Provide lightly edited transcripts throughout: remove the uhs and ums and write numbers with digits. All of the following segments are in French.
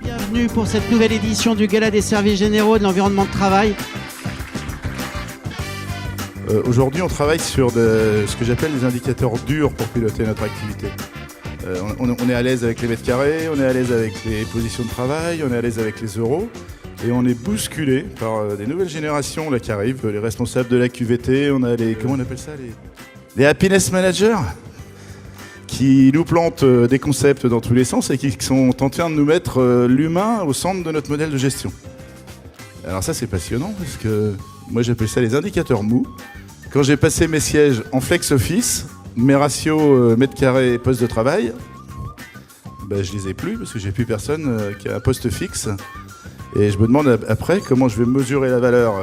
Bienvenue pour cette nouvelle édition du Gala des services généraux de l'environnement de travail. Aujourd'hui, on travaille sur ce que j'appelle des indicateurs durs pour piloter notre activité. On est à l'aise avec les mètres carrés, on est à l'aise avec les positions de travail, on est à l'aise avec les euros. Et on est bousculé par des nouvelles générations là, qui arrivent, les responsables de la QVT, on a comment on appelle ça, les happiness managers, qui nous plantent des concepts dans tous les sens et qui sont en train de nous mettre l'humain au centre de notre modèle de gestion. Alors ça, c'est passionnant, parce que moi, j'appelle ça les indicateurs mous. Quand j'ai passé mes sièges en flex office, mes ratios mètres carrés et poste de travail, je les ai plus, parce que j'ai plus personne qui a un poste fixe. Et je me demande après comment je vais mesurer la valeur.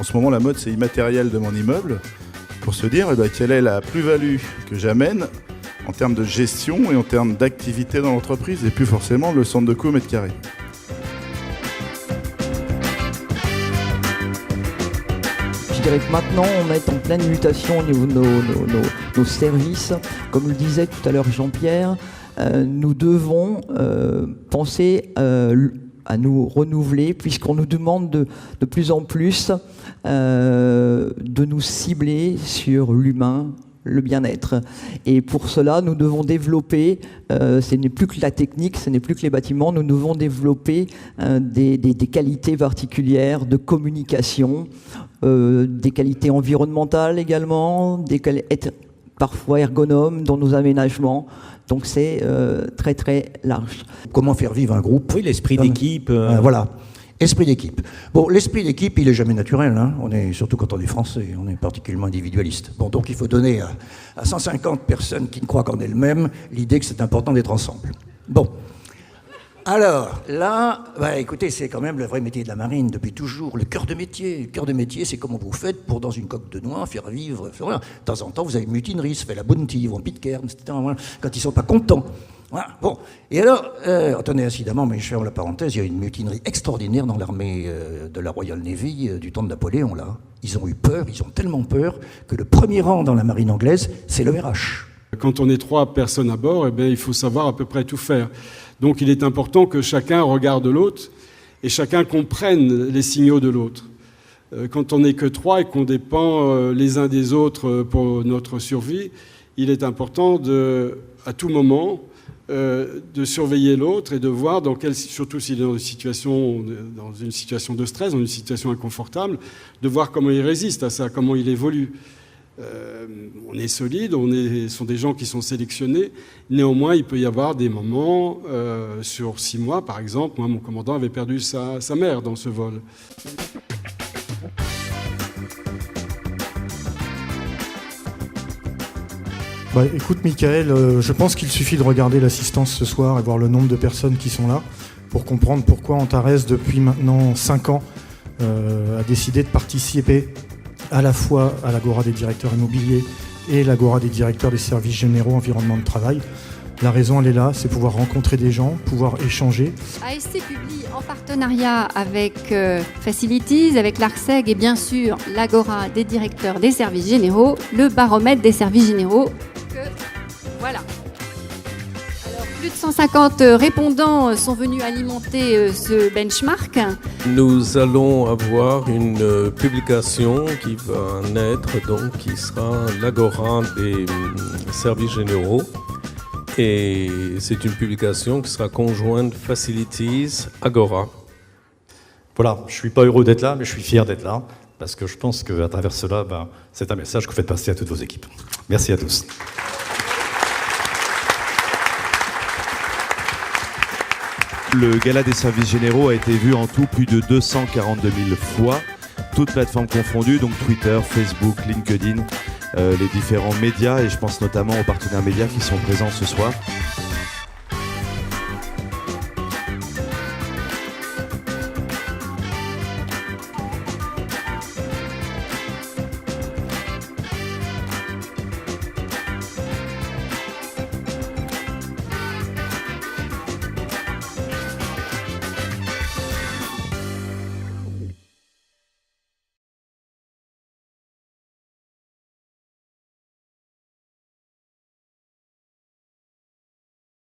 En ce moment, la mode, c'est immatériel de mon immeuble, pour se dire quelle est la plus-value que j'amène en termes de gestion et en termes d'activité dans l'entreprise, et plus forcément le centre de coût au mètre carré. Je dirais que maintenant, on est en pleine mutation au niveau de nos services. Comme le disait tout à l'heure Jean-Pierre, nous devons penser à nous renouveler, puisqu'on nous demande de plus en plus de nous cibler sur l'humain, le bien-être. Et pour cela, nous devons développer, ce n'est plus que la technique, ce n'est plus que les bâtiments, nous devons développer des qualités particulières de communication, des qualités environnementales également, être parfois ergonomes dans nos aménagements. Donc c'est très très large. Comment faire vivre un groupe? Oui, l'esprit d'équipe. Voilà, esprit d'équipe. Bon, l'esprit d'équipe, il est jamais naturel. Hein. Surtout quand on est français, on est particulièrement individualiste. Bon, donc il faut donner à 150 personnes qui ne croient qu'en elles-mêmes l'idée que c'est important d'être ensemble. Bon. Alors, là, écoutez, c'est quand même le vrai métier de la marine depuis toujours, le cœur de métier. Le cœur de métier, c'est comment vous faites pour, dans une coque de noix, faire vivre. Voilà. De temps en temps, vous avez une mutinerie, ça fait la bounty, ils vont pitcairn, etc. Voilà. Quand ils ne sont pas contents. Voilà. Bon. Et alors, attendez, incidemment, mais je ferme la parenthèse, il y a une mutinerie extraordinaire dans l'armée de la Royal Navy du temps de Napoléon, là. Ils ont eu peur, ils ont tellement peur que le premier rang dans la marine anglaise, c'est le RH. Quand on est 3 personnes à bord, il faut savoir à peu près tout faire. Donc il est important que chacun regarde l'autre et chacun comprenne les signaux de l'autre. Quand on n'est que 3 et qu'on dépend les uns des autres pour notre survie, il est important à tout moment de surveiller l'autre et de voir surtout s'il est dans une situation de stress, dans une situation inconfortable, de voir comment il résiste à ça, comment il évolue. On est solide, sont des gens qui sont sélectionnés. Néanmoins, il peut y avoir des moments, sur 6 mois par exemple, moi mon commandant avait perdu sa mère dans ce vol. Écoute Michael, je pense qu'il suffit de regarder l'assistance ce soir et voir le nombre de personnes qui sont là pour comprendre pourquoi Antares, depuis maintenant 5 ans, a décidé de participer à la fois à l'Agora des directeurs immobiliers et l'Agora des directeurs des services généraux environnement de travail. La raison, elle est là, c'est pouvoir rencontrer des gens, pouvoir échanger. AST publie en partenariat avec Facilities, avec l'ARCEG et bien sûr l'Agora des directeurs des services généraux, le baromètre des services généraux. Voilà. Alors, plus de 150 répondants sont venus alimenter ce benchmark. Nous allons avoir une publication qui va naître, donc qui sera l'Agora des services généraux. Et c'est une publication qui sera conjointe Facilities Agora. Voilà, je ne suis pas heureux d'être là, mais je suis fier d'être là, parce que je pense qu'à travers cela, c'est un message que vous faites passer à toutes vos équipes. Merci à tous. Le Gala des services généraux a été vu en tout plus de 242 000 fois, toutes plateformes confondues, donc Twitter, Facebook, LinkedIn, les différents médias, et je pense notamment aux partenaires médias qui sont présents ce soir.